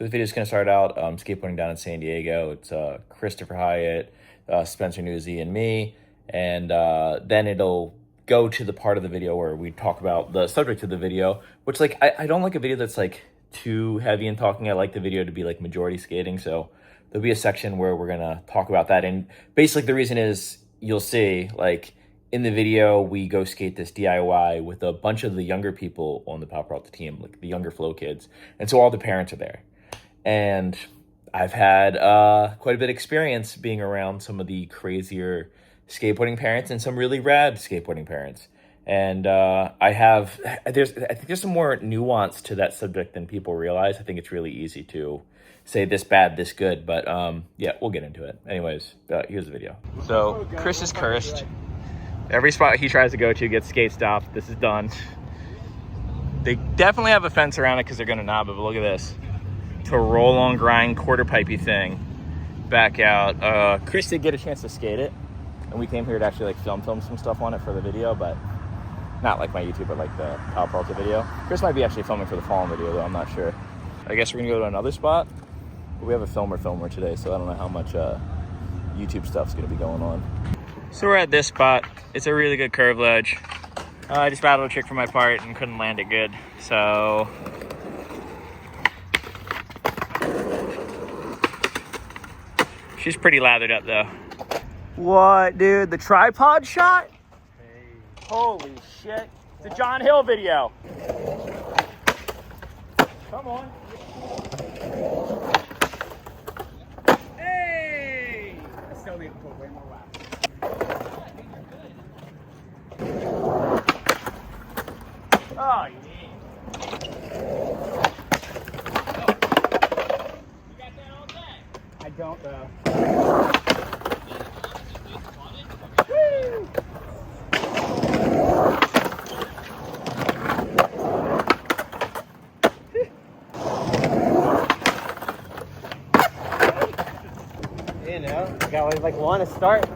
This video is going to start out skateboarding down in San Diego. It's Christopher Hyatt, Spencer Newsy, and me. And then it'll go to the part of the video where we talk about the subject of the video, which like I don't like a video that's like too heavy in talking. I like the video to be like majority skating. So there'll be a section where we're going to talk about that. And basically the reason is you'll see like in the video, we go skate this DIY with a bunch of the younger people on the Pal Peralta team, like the younger flow kids. And so all the parents are there. And I've had quite a bit of experience being around some of the crazier skateboarding parents and some really rad skateboarding parents. And I think there's some more nuance to that subject than people realize. I think it's really easy to say this bad, this good, but yeah, we'll get into it. Anyways, here's the video. So Chris is cursed. Every spot he tries to go to gets skate stopped. This is done. They definitely have a fence around it because they're gonna knob it, but look at this. To a roll on grind quarter pipey thing back out. Chris did get a chance to skate it, and we came here to actually like film some stuff on it for the video, but not like my YouTube, but like the Pal Peralta video. Chris might be actually filming for the Fallen video though, I'm not sure. I guess we're gonna go to another spot. But we have a filmer today, so I don't know how much YouTube stuff's gonna be going on. So we're at this spot. It's a really good curve ledge. I just battled a trick for my part and couldn't land it good, so she's pretty lathered up though. What, dude? The tripod shot? Hey. Holy shit. It's a John Hill video. Come on. Hey! I still need to put way more laps. Oh, yeah. You got that all day? I don't though. You know, you got like one to start.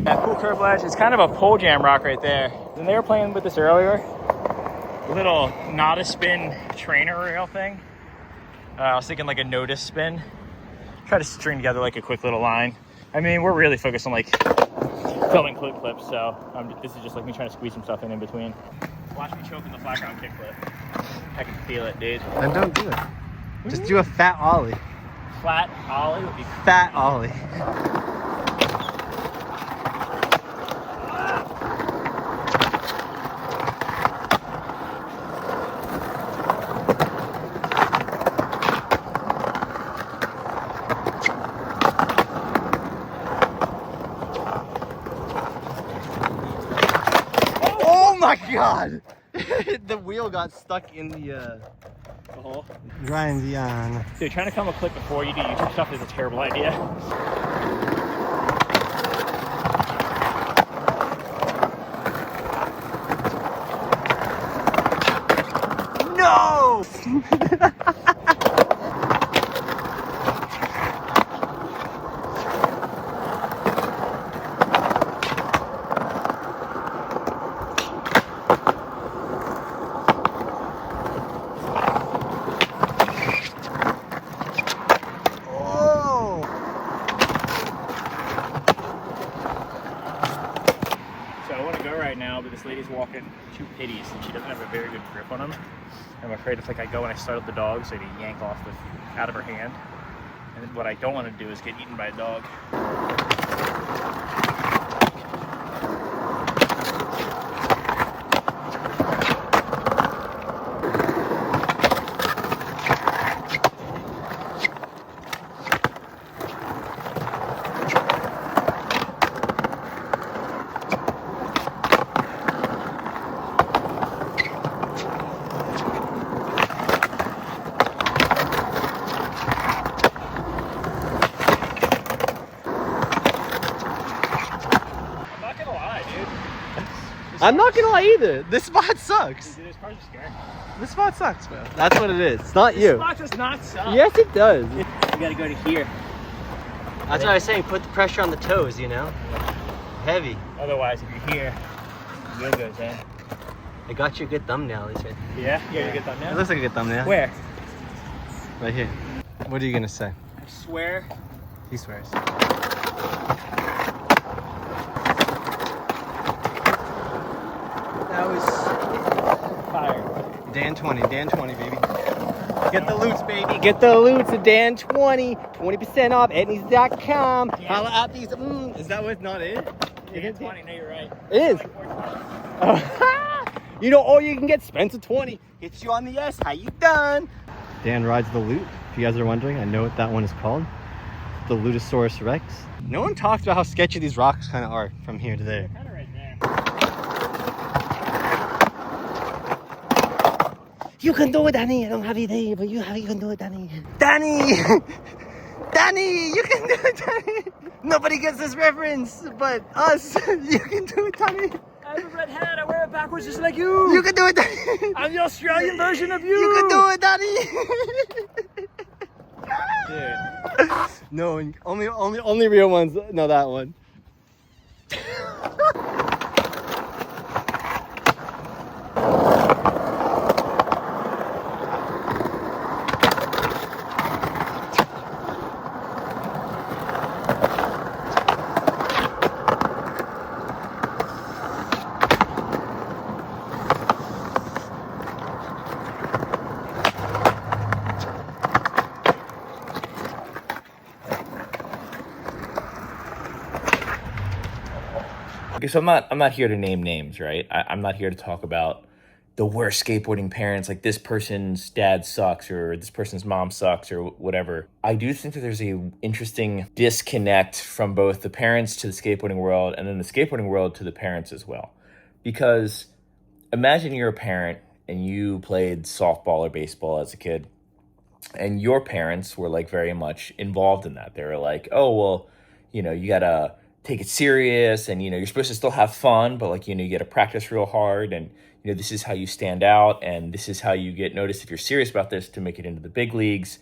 That cool curve ledge is kind of a pole jam rock right there. When they were playing with this earlier, a little not a spin trainer rail thing. I was thinking like a notice spin. Try to string together like a quick little line. I mean, we're really focused on like filming clips, so this is just like me trying to squeeze some stuff in between. Watch me choke in the flat ground kickflip. I can feel it, dude. Then don't do it. Just do a fat ollie. Flat ollie would be fat ollie. Oh my god! The wheel got stuck in the hole. Grind on. So trying to film a clip before you do YouTube stuff is a terrible idea. No! But this lady's walking two pitties and she doesn't have a very good grip on them. I'm afraid if like I go and I startle the dog, so to yank off out of her hand. And what I don't want to do is get eaten by a dog. I'm not gonna lie either. This spot sucks. Dude, this car's scary. This spot sucks, bro. That's what it is. It's not you. This spot does not suck. Yes, it does. You gotta go to here. That's what I was saying. Put the pressure on the toes, you know? Heavy. Otherwise, if you're here, the wheel goes in. I got you a good thumbnail, at least. Right? Yeah? You got a good It thumbnail? looks like a good thumbnail. Where? Right here. What are you gonna say? I swear. He swears. That was Fire. Dan 20, baby. Get the loots, baby. Get the loots at Dan 20. 20% off etnies.com. Yeah. Holla out these. Is that what's not it? Yeah, 20. No, you're right. It is. Like 420. You know, or you can get Spencer 20. Hits you on the S. How you done? Dan rides the loot. If you guys are wondering, I know what that one is called. The Lutosaurus Rex. No one talks about how sketchy these rocks kind of are from here to there. Kind of right there. You can do it, Danny. I don't have idea, but you can do it, Danny. Danny! Danny! You can do it, Danny! Nobody gets this reference but us. You can do it, Danny. I have a red hat. I wear it backwards just like you. You can do it, Danny. I'm the Australian version of you. You can do it, Danny. Dude. No, only real ones know that one. Okay, so I'm not here to name names, right? I'm not here to talk about the worst skateboarding parents, like this person's dad sucks or this person's mom sucks or whatever. I do think that there's a interesting disconnect from both the parents to the skateboarding world and then the skateboarding world to the parents as well. Because imagine you're a parent and you played softball or baseball as a kid and your parents were like very much involved in that. They were like, oh, well, you know, you gotta take it serious and, you know, you're supposed to still have fun, but like, you know, you gotta practice real hard and, you know, this is how you stand out and this is how you get noticed if you're serious about this to make it into the big leagues.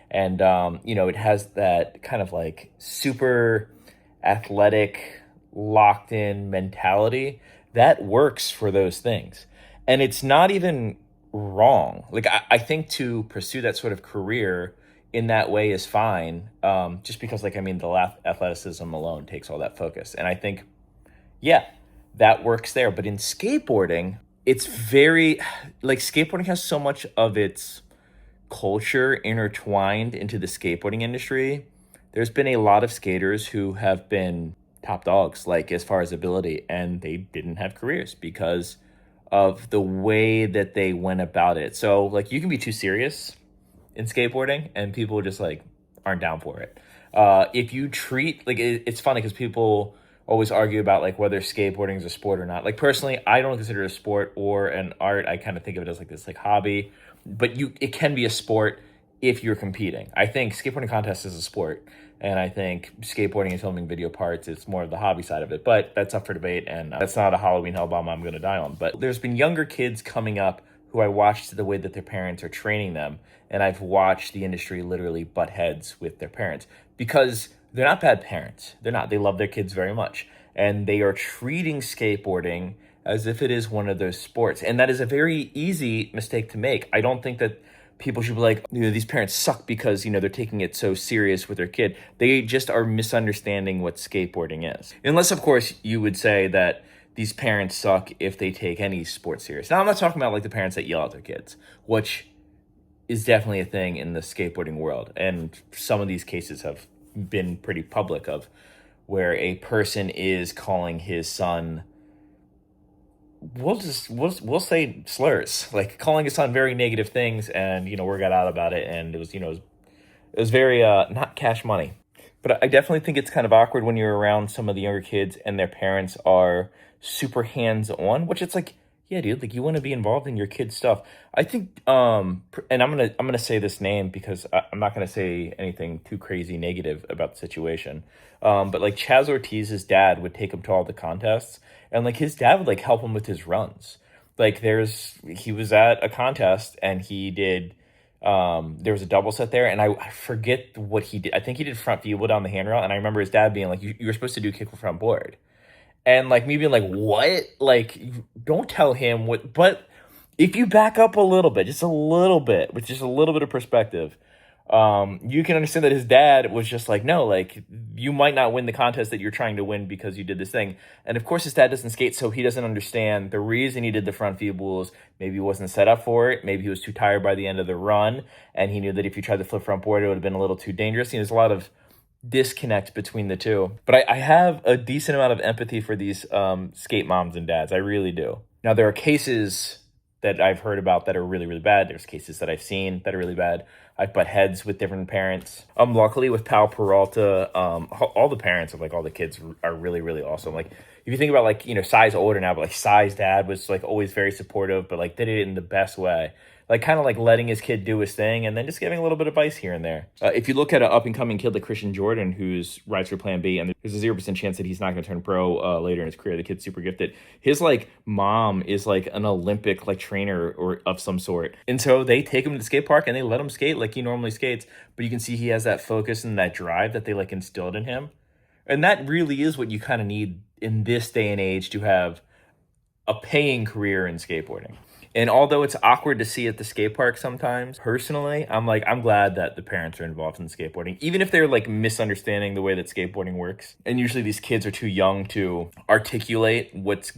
And, you know, it has that kind of like super athletic, locked in mentality that works for those things. And it's not even wrong. Like, I think to pursue that sort of career in that way is fine. Just because, like, I mean, the athleticism alone takes all that focus. And I think, yeah, that works there. But in skateboarding, it's very, like, skateboarding has so much of its culture intertwined into the skateboarding industry. There's been a lot of skaters who have been top dogs, like, as far as ability, and they didn't have careers because of the way that they went about it. So, like, you can be too serious in skateboarding and people just, like, aren't down for it. If you treat, like, it's funny because people always argue about, like, whether skateboarding is a sport or not. Like, personally, I don't consider it a sport or an art. I kind of think of it as, like, this, like, hobby. But it can be a sport if you're competing. I think skateboarding contest is a sport. And I think skateboarding and filming video parts is more of the hobby side of it. But that's up for debate, and that's not a Halloween hellbomb I'm going to die on. But there's been younger kids coming up who I watched the way that their parents are training them. And I've watched the industry literally butt heads with their parents. Because they're not bad parents. They're not. They love their kids very much. And they are treating skateboarding as if it is one of those sports. And that is a very easy mistake to make. I don't think that people should be like, you know, these parents suck because, you know, they're taking it so serious with their kid. They just are misunderstanding what skateboarding is. Unless, of course, you would say that these parents suck if they take any sport serious. Now, I'm not talking about like the parents that yell at their kids, which is definitely a thing in the skateboarding world. And some of these cases have been pretty public of where a person is calling his son, we'll say slurs, like calling his son very negative things, and, you know, word got out about it, and it was, you know, it was very not cash money. But I definitely think it's kind of awkward when you're around some of the younger kids and their parents are super hands-on, which it's like, yeah, dude, like you want to be involved in your kid's stuff. I think, and I'm gonna say this name because I'm not gonna say anything too crazy negative about the situation. But like Chaz Ortiz's dad would take him to all the contests, and like his dad would like help him with his runs. Like he was at a contest and he did. There was a double set there, and I forget what he did. I think he did front view down the handrail, and I remember his dad being like, "You were supposed to do kick from front board." And like me being like, what? Like, don't tell him what. But if you back up a little bit, just a little bit, with just a little bit of perspective, you can understand that his dad was just like, no, like you might not win the contest that you're trying to win because you did this thing. And of course, his dad doesn't skate, so he doesn't understand the reason he did the front view bulls. Maybe he wasn't set up for it. Maybe he was too tired by the end of the run, and he knew that if you tried to flip front board, it would have been a little too dangerous. There's a lot of disconnect between the two. But I have a decent amount of empathy for these skate moms and dads. I really do. Now, there are cases that I've heard about that are really, really bad. There's cases that I've seen that are really bad. I've butt heads with different parents. Luckily with Pal Peralta, all the parents of like all the kids are really, really awesome. Like if you think about like, you know, Sai's older now, but like Sai's dad was like always very supportive, but like did it in the best way. Like kind of like letting his kid do his thing and then just giving a little bit of advice here and there. If you look at an up-and-coming kid like Christian Jordan, who's rides for Plan B, and there's a 0% chance that he's not going to turn pro later in his career. The kid's super gifted. His like mom is like an Olympic like trainer or of some sort. And so they take him to the skate park and they let him skate like he normally skates. But you can see he has that focus and that drive that they like instilled in him. And that really is what you kind of need in this day and age to have a paying career in skateboarding. And although it's awkward to see at the skate park sometimes, personally, I'm glad that the parents are involved in skateboarding, even if they're like misunderstanding the way that skateboarding works. And usually these kids are too young to articulate what's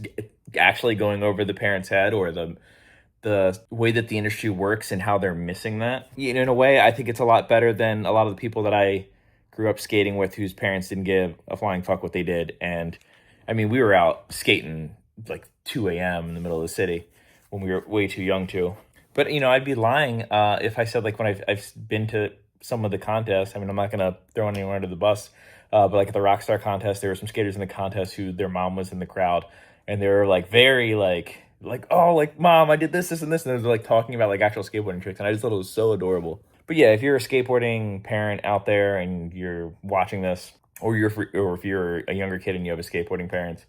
actually going over the parent's head or the way that the industry works and how they're missing that. You know, in a way, I think it's a lot better than a lot of the people that I grew up skating with whose parents didn't give a flying fuck what they did. And I mean, we were out skating like 2 a.m. in the middle of the city when we were way too young to. But, you know, I'd be lying if I said, like, when I've been to some of the contests, I mean, I'm not going to throw anyone under the bus, but, like, at the Rockstar contest, there were some skaters in the contest who their mom was in the crowd, and they were, like, very, like, oh, like, Mom, I did this, and this, and they're, like, talking about, like, actual skateboarding tricks, and I just thought it was so adorable. But, yeah, if you're a skateboarding parent out there and you're watching this, or if you're a younger kid and you have a skateboarding parent,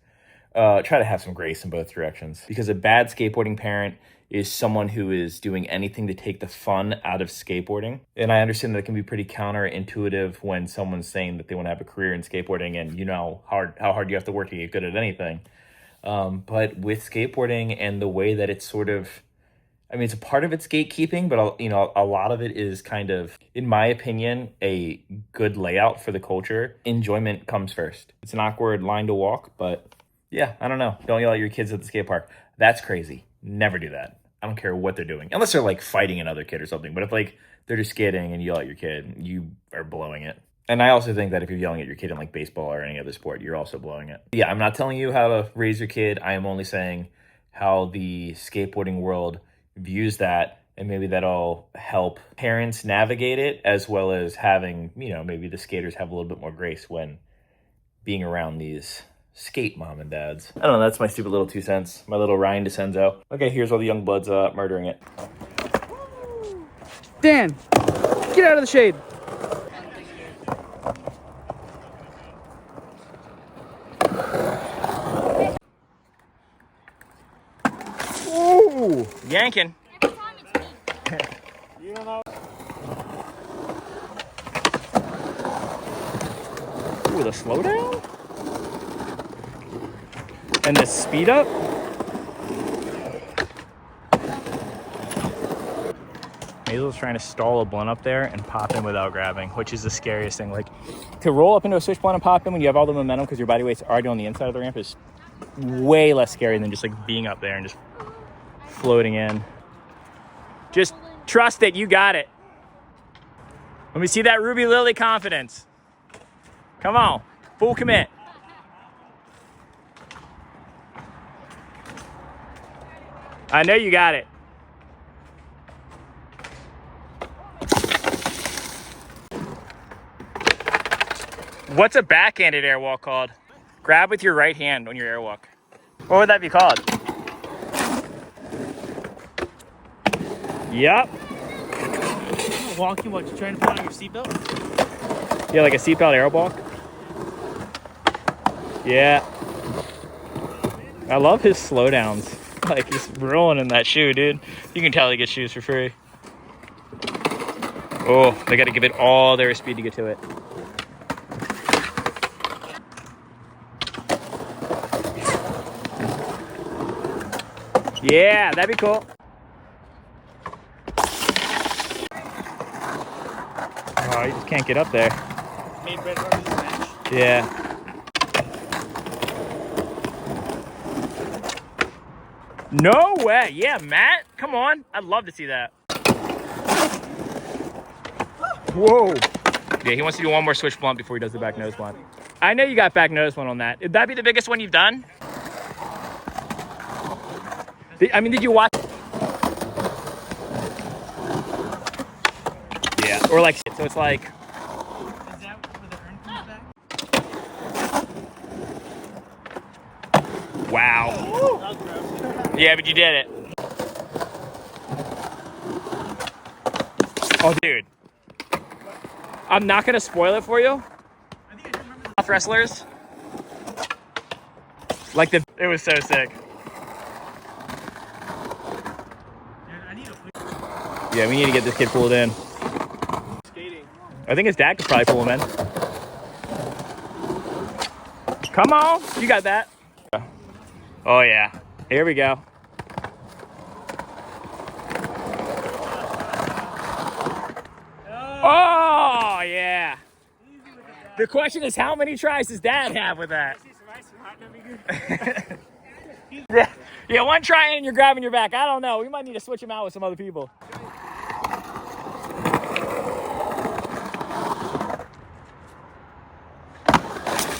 try to have some grace in both directions, because a bad skateboarding parent is someone who is doing anything to take the fun out of skateboarding. And I understand that it can be pretty counterintuitive when someone's saying that they want to have a career in skateboarding and you know how hard you have to work to get good at anything. But with skateboarding and the way that it's sort of, I mean, it's a part of its gatekeeping, but you know, a lot of it is kind of, in my opinion, a good layout for the culture. Enjoyment comes first. It's an awkward line to walk, but yeah, I don't know. Don't yell at your kids at the skate park. That's crazy. Never do that. I don't care what they're doing. Unless they're like fighting another kid or something. But if like they're just skating and you yell at your kid, you are blowing it. And I also think that if you're yelling at your kid in like baseball or any other sport, you're also blowing it. Yeah, I'm not telling you how to raise your kid. I am only saying how the skateboarding world views that, and maybe that'll help parents navigate it, as well as having, you know, maybe the skaters have a little bit more grace when being around these skate mom and dads. I don't know, that's my stupid little 2 cents. My little Ryan DeCenzo. Okay, here's all the young bloods murdering it. Dan, get out of the shade. Ooh, yanking. Every time it's me. You don't know. Ooh, the slowdown? And the speed up? Hazel's trying to stall a blunt up there and pop in without grabbing, which is the scariest thing. Like, to roll up into a switch blunt and pop in when you have all the momentum because your body weight's already on the inside of the ramp is way less scary than just like being up there and just floating in. Just trust it, you got it. Let me see that Ruby Lily confidence. Come on, full commit. I know you got it. What's a backhanded airwalk called? Grab with your right hand on your airwalk. What would that be called? Yep. Walking while you're trying to put on your seatbelt. Yeah, like a seatbelt aero walk. Yeah. I love his slowdowns. Like, he's rolling in that shoe, dude. You can tell he gets shoes for free. Oh, they got to give it all their speed to get to it. Yeah, that'd be cool. Oh, you just can't get up there. Made Red Hart lose the match. Yeah. No way. Yeah, Matt. Come on. I'd love to see that. Whoa. Yeah, he wants to do one more switch blunt before he does the back nose blunt. I know you got back nose blunt on that. Would that be the biggest one you've done? I mean, did you watch? Yeah. Or like, so it's like. Is that where the urn comes back? Wow. That was gross. Yeah, but you did it. Oh, dude. I'm not going to spoil it for you. I think I just remember Off wrestlers. Like the. It was so sick. I need a Yeah, we need to get this kid pulled in. skating. I think his dad could probably pull him in. Come on. You got that. Oh, yeah. Here we go. Oh, yeah. The question is, how many tries does Dad have with that? Yeah, yeah, one try and you're grabbing your back. I don't know. We might need to switch him out with some other people.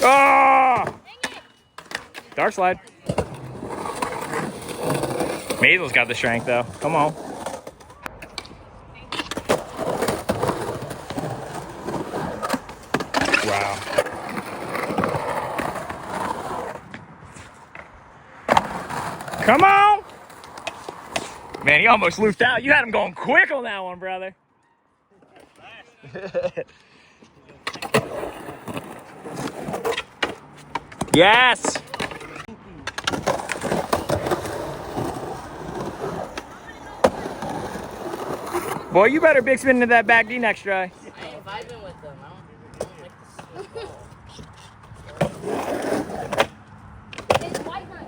Oh! Dark slide. Maisel's got the strength, though. Come on. Wow. Come on! Man, he almost looped out. You had him going quick on that one, brother. Yes! Boy, you better big spin into that back D next try. I ain't vibing with them. I don't like this. It's white night.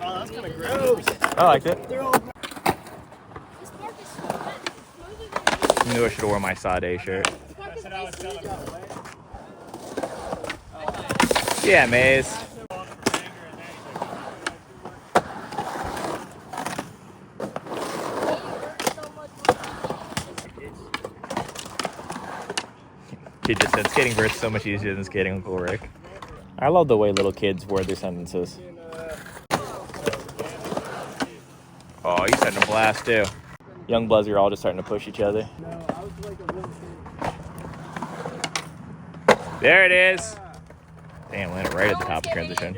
Oh, that's kind of gross. I liked it. This park is smoother than I knew I should have worn my Sade shirt. this park is way smoother. Yeah, Maze. Kid just said skating verse so much easier than skating Uncle Rick. I love the way little kids word their sentences. Oh, he's starting to blast too. Young Bloods are all just starting to push each other. There it is. Damn, landed right at the top of transition.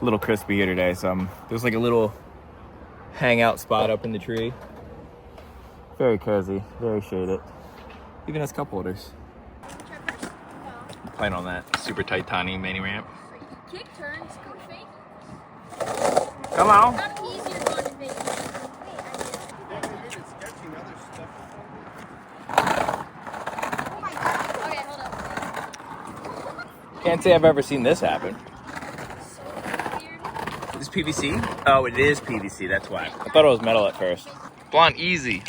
A little crispy here today, so there's like a little hangout spot up in the tree. Very cozy, very shaded. Even has cup holders. Playing on that super tight tiny mini ramp. Kick turns, go fake. Come on. Not easier going to fake. Oh my god. Okay, hold up. Can't say I've ever seen this happen. So weird. Is this PVC? Oh, it is PVC. That's why. I thought it was metal at first. Blonde, easy.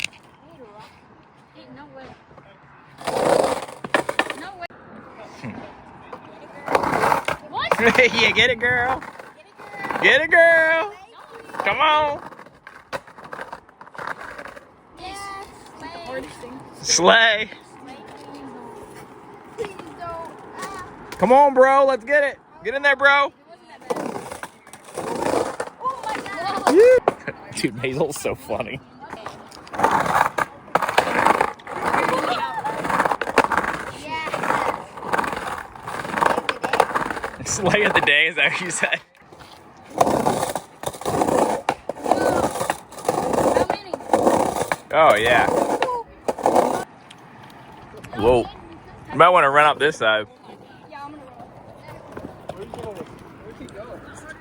Ain't no way. No way. What? Yeah, get it, girl. Get it, girl. Come on. Yes. Slay. Come on, bro. Let's get it. Get in there, bro. Dude, Basil's so funny. Slay of the day, is that what you said? Oh, yeah. Whoa. You might want to run up this side.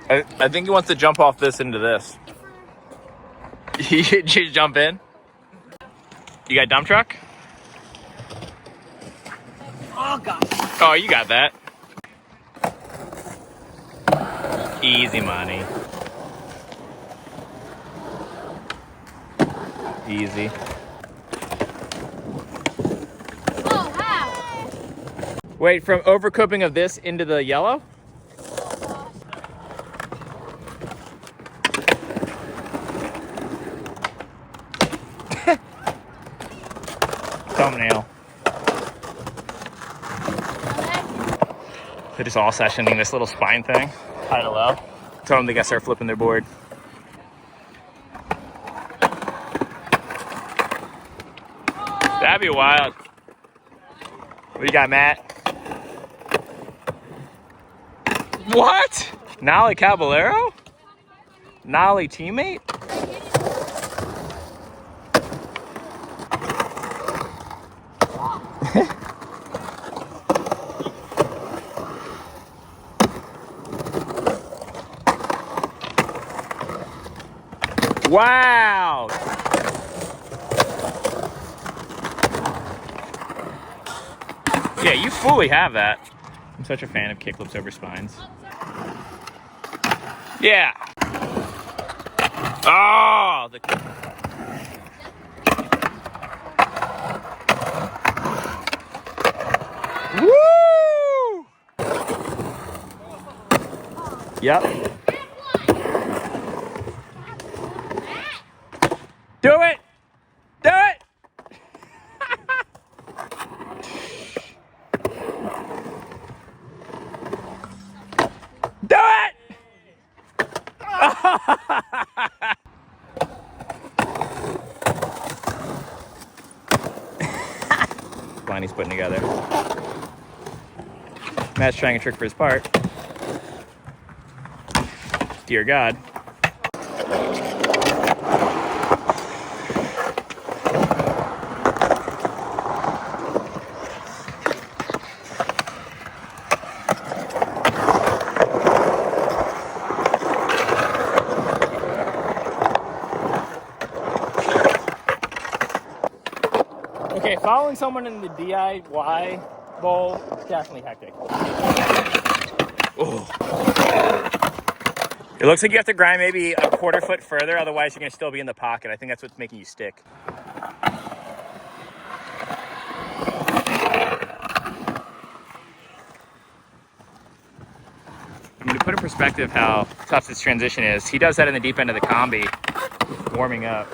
I think he wants to jump off this into this. You just jump in? You got a dump truck? Oh, God. Oh, you got that. Easy money. Easy. Oh, wow. Wait, from overcooking of this into the yellow? Thumbnail. They're just all sessioning this little spine thing. High to low. Tell them they gotta start flipping their board. That'd be wild. What do you got, Matt? What? Nolly Caballero? Nolly teammate? Wow! Yeah, you fully have that. I'm such a fan of kickflips over spines. Yeah. Oh, woo! Yep. Do it! Do it! Do it! Line he's putting together. Matt's trying a trick for his part. Dear God. Okay, following someone in the DIY bowl, definitely hectic. Ooh. It looks like you have to grind maybe a quarter foot further, otherwise you're gonna still be in the pocket. I think that's what's making you stick. I mean, to put in perspective how tough this transition is, he does that in the deep end of the combi, warming up.